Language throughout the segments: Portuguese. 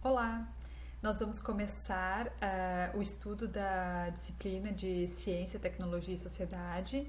Olá! Nós vamos começar o estudo da disciplina de Ciência, Tecnologia e Sociedade.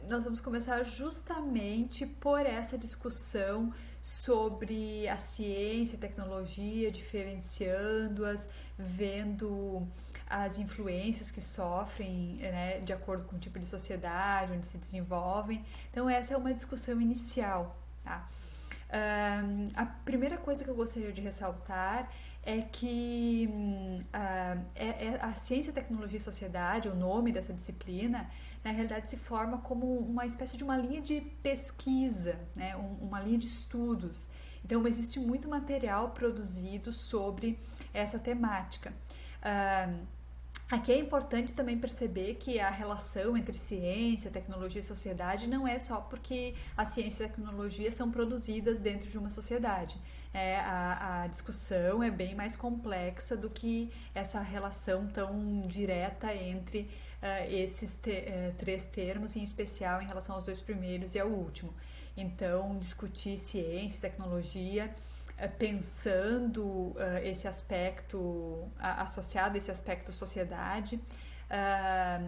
Nós vamos começar justamente por essa discussão sobre a ciência e tecnologia, diferenciando-as, vendo as influências que sofrem, né, de acordo com o tipo de sociedade onde se desenvolvem. Então, essa é uma discussão inicial, tá? A primeira coisa que eu gostaria de ressaltar é que a ciência, tecnologia e sociedade, o nome dessa disciplina, na realidade se forma como uma espécie de uma linha de pesquisa, né? Uma linha de estudos. Então existe muito material produzido sobre essa temática. Aqui é importante também perceber que a relação entre ciência, tecnologia e sociedade não é só porque a ciência e a tecnologia são produzidas dentro de uma sociedade. A discussão é bem mais complexa do que essa relação tão direta entre esses três termos, em especial em relação aos dois primeiros e ao último. Então, discutir ciência e tecnologia pensando esse aspecto, associado a esse aspecto sociedade,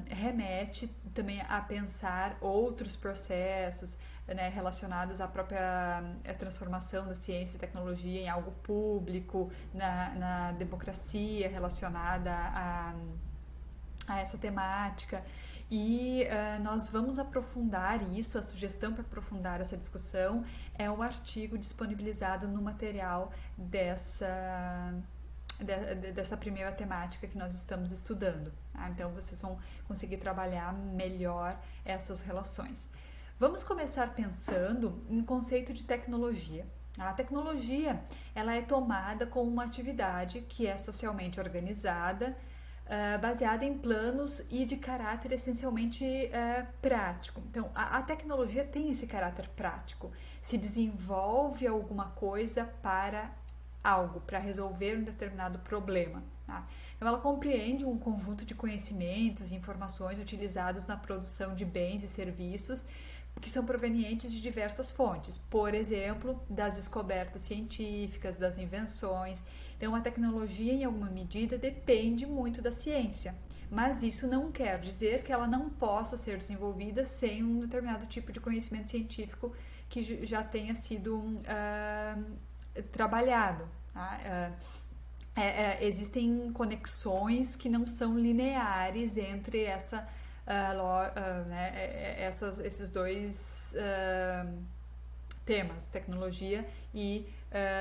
remete também a pensar outros processos, né, relacionados à própria transformação da ciência e tecnologia em algo público, na democracia relacionada a essa temática. E nós vamos aprofundar isso. A sugestão para aprofundar essa discussão é um artigo disponibilizado no material dessa primeira temática que nós estamos estudando. Tá? Então vocês vão conseguir trabalhar melhor essas relações. Vamos começar pensando em conceito de tecnologia. A tecnologia ela é tomada como uma atividade que é socialmente organizada, baseada em planos e de caráter essencialmente prático. Então, a tecnologia tem esse caráter prático. Se desenvolve alguma coisa para algo, para resolver um determinado problema. Tá? Então, ela compreende um conjunto de conhecimentos e informações utilizados na produção de bens e serviços que são provenientes de diversas fontes, por exemplo, das descobertas científicas, das invenções. Então, a tecnologia, em alguma medida, depende muito da ciência, mas isso não quer dizer que ela não possa ser desenvolvida sem um determinado tipo de conhecimento científico que já tenha sido trabalhado. Tá? Existem conexões que não são lineares entre esses dois temas, tecnologia e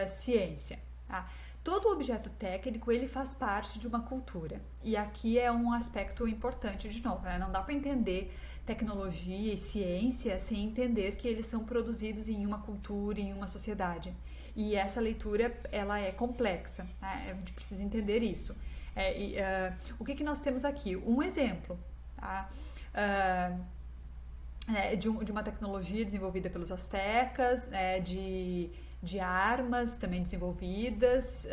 ciência. Tá? Todo objeto técnico ele faz parte de uma cultura, e aqui é um aspecto importante de novo, né? Não dá para entender tecnologia e ciência sem entender que eles são produzidos em uma cultura, em uma sociedade, e essa leitura ela é complexa, né? A gente precisa entender isso. O que nós temos aqui? Um exemplo, tá? De uma tecnologia desenvolvida pelos astecas, de armas também desenvolvidas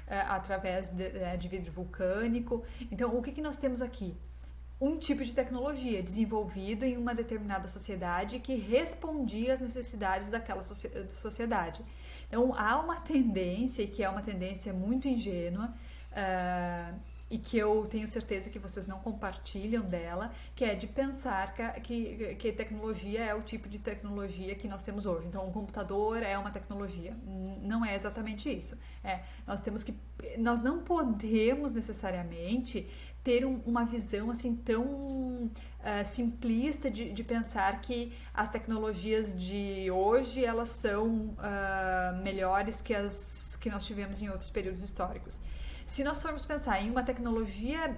através de vidro vulcânico. Então, o que nós temos aqui? Um tipo de tecnologia desenvolvido em uma determinada sociedade que respondia às necessidades daquela sociedade. Então, há uma tendência, que é uma tendência muito ingênua, e que eu tenho certeza que vocês não compartilham dela, que é de pensar que tecnologia é o tipo de tecnologia que nós temos hoje. Então, um computador é uma tecnologia. Não é exatamente isso. Nós não podemos necessariamente ter uma visão assim tão simplista de pensar que as tecnologias de hoje elas são melhores que as que nós tivemos em outros períodos históricos. Se nós formos pensar em uma tecnologia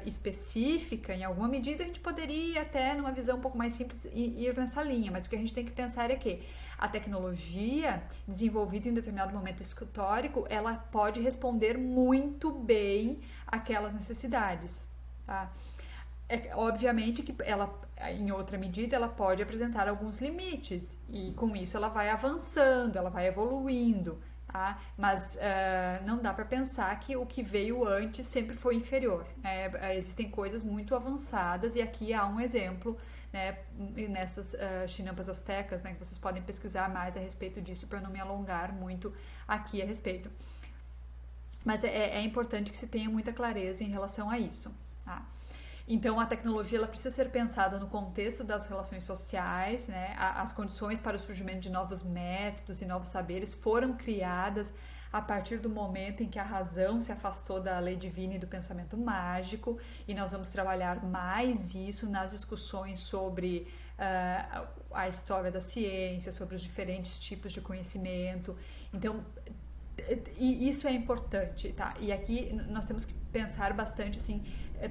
específica, em alguma medida a gente poderia até, numa visão um pouco mais simples, ir nessa linha, mas o que a gente tem que pensar é que a tecnologia desenvolvida em um determinado momento histórico, ela pode responder muito bem àquelas necessidades. Tá? Obviamente que ela, em outra medida, ela pode apresentar alguns limites, e com isso ela vai avançando, ela vai evoluindo. Tá? Mas não dá para pensar que o que veio antes sempre foi inferior. Né? Existem coisas muito avançadas, e aqui há um exemplo, né, nessas chinampas astecas, né, que vocês podem pesquisar mais a respeito disso para não me alongar muito aqui a respeito. Mas é importante que se tenha muita clareza em relação a isso, tá? Então, a tecnologia ela precisa ser pensada no contexto das relações sociais, né? As condições para o surgimento de novos métodos e novos saberes foram criadas a partir do momento em que a razão se afastou da lei divina e do pensamento mágico, e nós vamos trabalhar mais isso nas discussões sobre a história da ciência, sobre os diferentes tipos de conhecimento. Então, e isso é importante, tá? E aqui nós temos que pensar bastante, assim,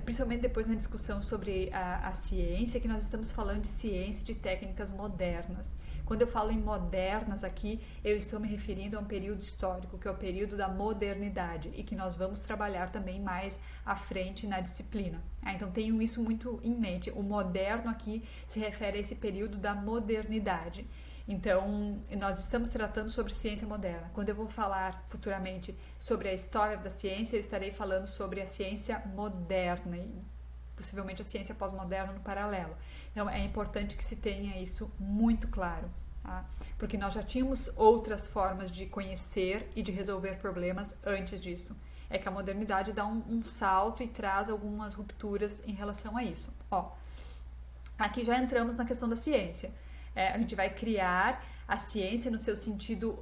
principalmente depois na discussão sobre a ciência, que nós estamos falando de ciência, de técnicas modernas. Quando eu falo em modernas aqui, eu estou me referindo a um período histórico, que é o período da modernidade, e que nós vamos trabalhar também mais à frente na disciplina. Então, tenham isso muito em mente. O moderno aqui se refere a esse período da modernidade. Então, nós estamos tratando sobre ciência moderna. Quando eu vou falar futuramente sobre a história da ciência, eu estarei falando sobre a ciência moderna e possivelmente a ciência pós-moderna no paralelo. Então, é importante que se tenha isso muito claro, tá? Porque nós já tínhamos outras formas de conhecer e de resolver problemas antes disso. É que a modernidade dá um salto e traz algumas rupturas em relação a isso. Aqui já entramos na questão da ciência. A gente vai criar a ciência no seu sentido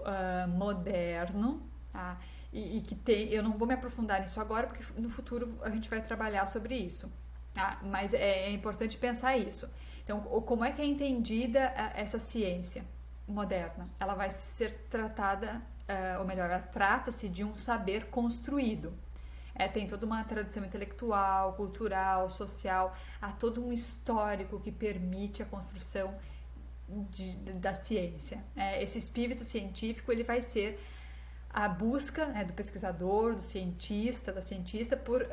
moderno, tá? E que eu não vou me aprofundar nisso agora, porque no futuro a gente vai trabalhar sobre isso, tá? Mas é importante pensar isso. Então, como é que é entendida essa ciência moderna? Ela vai ser tratada, ou melhor, ela trata-se de um saber construído. Tem toda uma tradição intelectual, cultural, social, há todo um histórico que permite a construção da ciência. Esse espírito científico ele vai ser a busca, né, do pesquisador, do cientista, da cientista por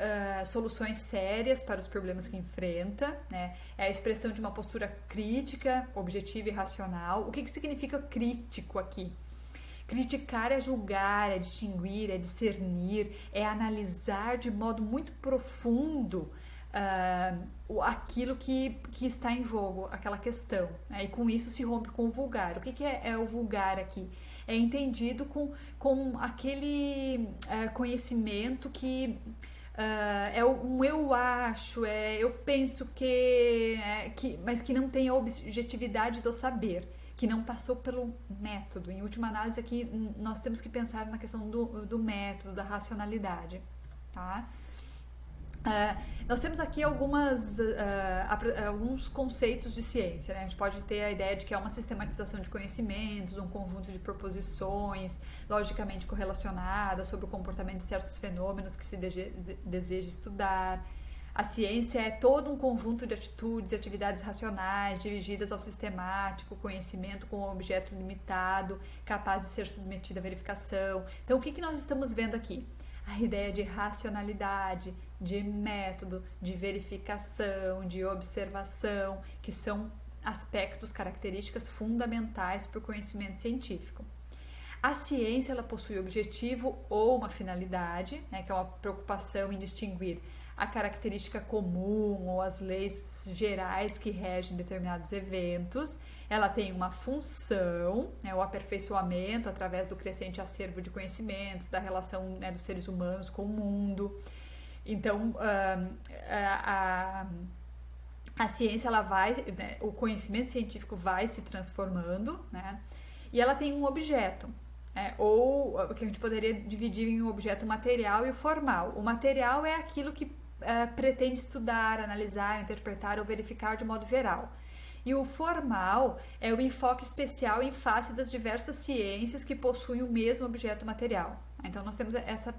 soluções sérias para os problemas que enfrenta, né? É a expressão de uma postura crítica, objetiva e racional. O que significa crítico aqui? Criticar é julgar, é distinguir, é discernir, é analisar de modo muito profundo aquilo que está em jogo, aquela questão, né? E com isso se rompe com o vulgar. O que é o vulgar aqui? É entendido com aquele conhecimento que é um eu acho, eu penso mas que não tem a objetividade do saber, que não passou pelo método. Em última análise aqui nós temos que pensar na questão do método, da racionalidade, tá? Nós temos aqui alguns conceitos de ciência, né? A gente pode ter a ideia de que é uma sistematização de conhecimentos, um conjunto de proposições logicamente correlacionadas sobre o comportamento de certos fenômenos que se deseja estudar. A ciência é todo um conjunto de atitudes e atividades racionais dirigidas ao sistemático conhecimento com um objeto limitado, capaz de ser submetido à verificação. Então, o que nós estamos vendo aqui? A ideia de racionalidade, de método, de verificação, de observação, que são aspectos, características fundamentais para o conhecimento científico. A ciência ela possui objetivo ou uma finalidade, né, que é uma preocupação em distinguir a característica comum ou as leis gerais que regem determinados eventos. Ela tem uma função, né, o aperfeiçoamento através do crescente acervo de conhecimentos, da relação, né, dos seres humanos com o mundo. Então, a ciência, ela vai, né, o conhecimento científico vai se transformando, né, e ela tem um objeto, ou que a gente poderia dividir em um objeto material e o formal. O material é aquilo que pretende estudar, analisar, interpretar ou verificar de modo geral. E o formal é o enfoque especial em face das diversas ciências que possuem o mesmo objeto material. Então, nós temos essa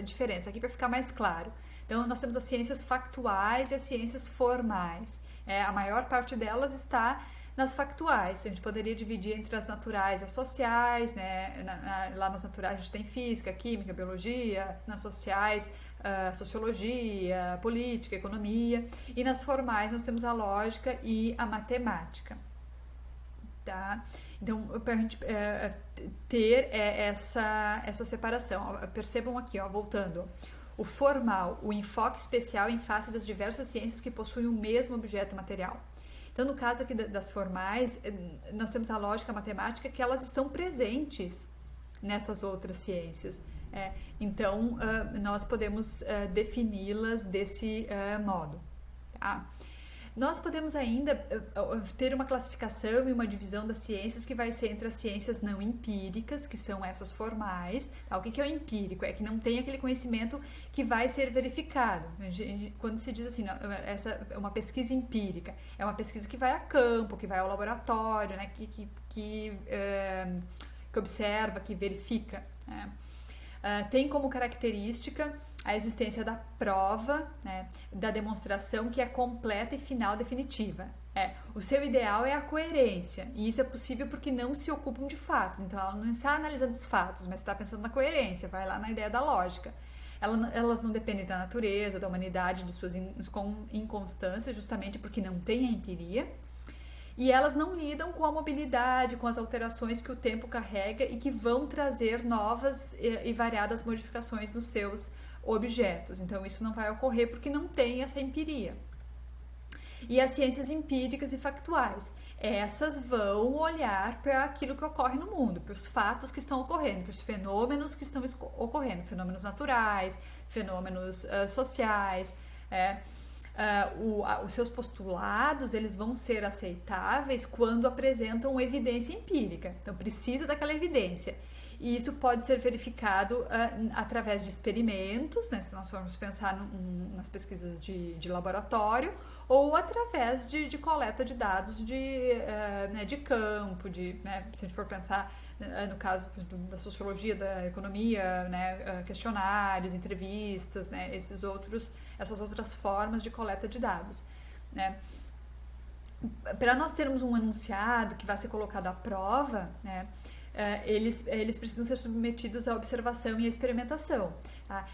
diferença aqui para ficar mais claro. Então, nós temos as ciências factuais e as ciências formais. A maior parte delas está nas factuais. A gente poderia dividir entre as naturais e as sociais, né? Lá nas naturais a gente tem física, química, biologia, nas sociais, sociologia, política, economia, e nas formais nós temos a lógica e a matemática, tá? Então, para a gente ter essa separação, percebam aqui, voltando, o formal, o enfoque especial em face das diversas ciências que possuem o mesmo objeto material. Então, no caso aqui das formais, nós temos a lógica, a matemática, que elas estão presentes nessas outras ciências. Então, nós podemos defini-las desse modo. Tá? Nós podemos ainda ter uma classificação e uma divisão das ciências que vai ser entre as ciências não empíricas, que são essas formais. Tá? O que é o empírico? É que não tem aquele conhecimento que vai ser verificado. Quando se diz assim, essa é uma pesquisa empírica, é uma pesquisa que vai a campo, que vai ao laboratório, né? que observa, que verifica. Né? Tem como característica a existência da prova, né, da demonstração que é completa e final definitiva. O seu ideal é a coerência, e isso é possível porque não se ocupam de fatos. Então, ela não está analisando os fatos, mas está pensando na coerência, vai lá na ideia da lógica. Elas não dependem da natureza, da humanidade, de suas inconstâncias, justamente porque não tem a empiria. E elas não lidam com a mobilidade, com as alterações que o tempo carrega e que vão trazer novas e variadas modificações nos seus objetos. Então, isso não vai ocorrer porque não tem essa empiria. E as ciências empíricas e factuais, essas vão olhar para aquilo que ocorre no mundo, para os fatos que estão ocorrendo, para os fenômenos que estão ocorrendo, fenômenos naturais, fenômenos sociais. Os seus postulados, eles vão ser aceitáveis quando apresentam evidência empírica. Então, precisa daquela evidência. E isso pode ser verificado através de experimentos, né, se nós formos pensar nas pesquisas de laboratório, ou através de coleta de dados de campo, né, se a gente for pensar no caso da sociologia, da economia, né, questionários, entrevistas, né, essas outras formas de coleta de dados. Né. Para nós termos um enunciado que vai ser colocado à prova, né, eles precisam ser submetidos à observação e à experimentação. Tá?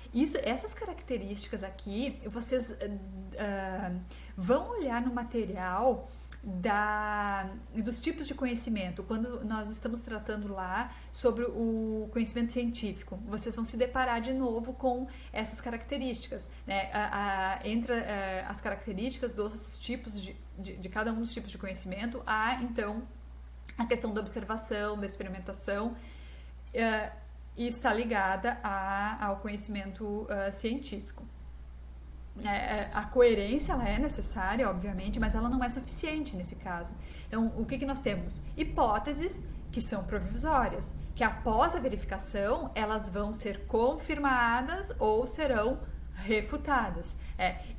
Essas características aqui, vocês vão olhar no material dos tipos de conhecimento. Quando nós estamos tratando lá sobre o conhecimento científico, vocês vão se deparar de novo com essas características. Né? Entre as características dos tipos de cada um dos tipos de conhecimento, há então a questão da observação, da experimentação, e está ligada ao conhecimento científico. A coerência, ela é necessária, obviamente, mas ela não é suficiente nesse caso. Então, o que nós temos? Hipóteses que são provisórias, que após a verificação, elas vão ser confirmadas ou serão refutadas.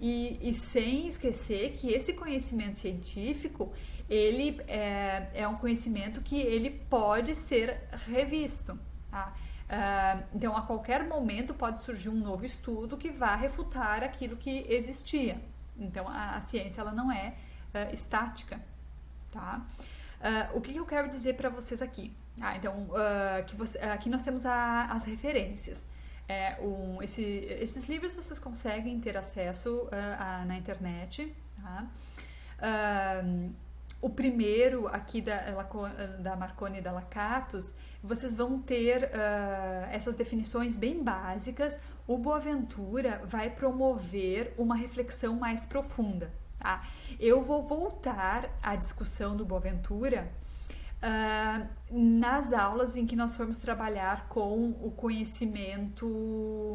E sem esquecer que esse conhecimento científico, ele é um conhecimento que ele pode ser revisto. Tá? Então, a qualquer momento pode surgir um novo estudo que vá refutar aquilo que existia. Então, a ciência, ela não é estática. Tá? O que eu quero dizer para vocês aqui? Então, aqui nós temos as referências. Esses livros vocês conseguem ter acesso na internet. Tá? O primeiro aqui da Marconi e da Lakatos, vocês vão ter essas definições bem básicas. O Boaventura vai promover uma reflexão mais profunda. Tá? Eu vou voltar à discussão do Boaventura nas aulas em que nós formos trabalhar com o conhecimento,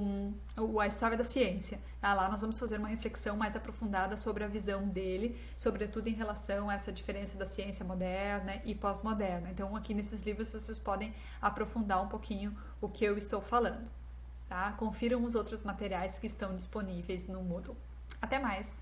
a história da ciência. Lá nós vamos fazer uma reflexão mais aprofundada sobre a visão dele, sobretudo em relação a essa diferença da ciência moderna e pós-moderna. Então, aqui nesses livros vocês podem aprofundar um pouquinho o que eu estou falando. Tá? Confiram os outros materiais que estão disponíveis no Moodle. Até mais!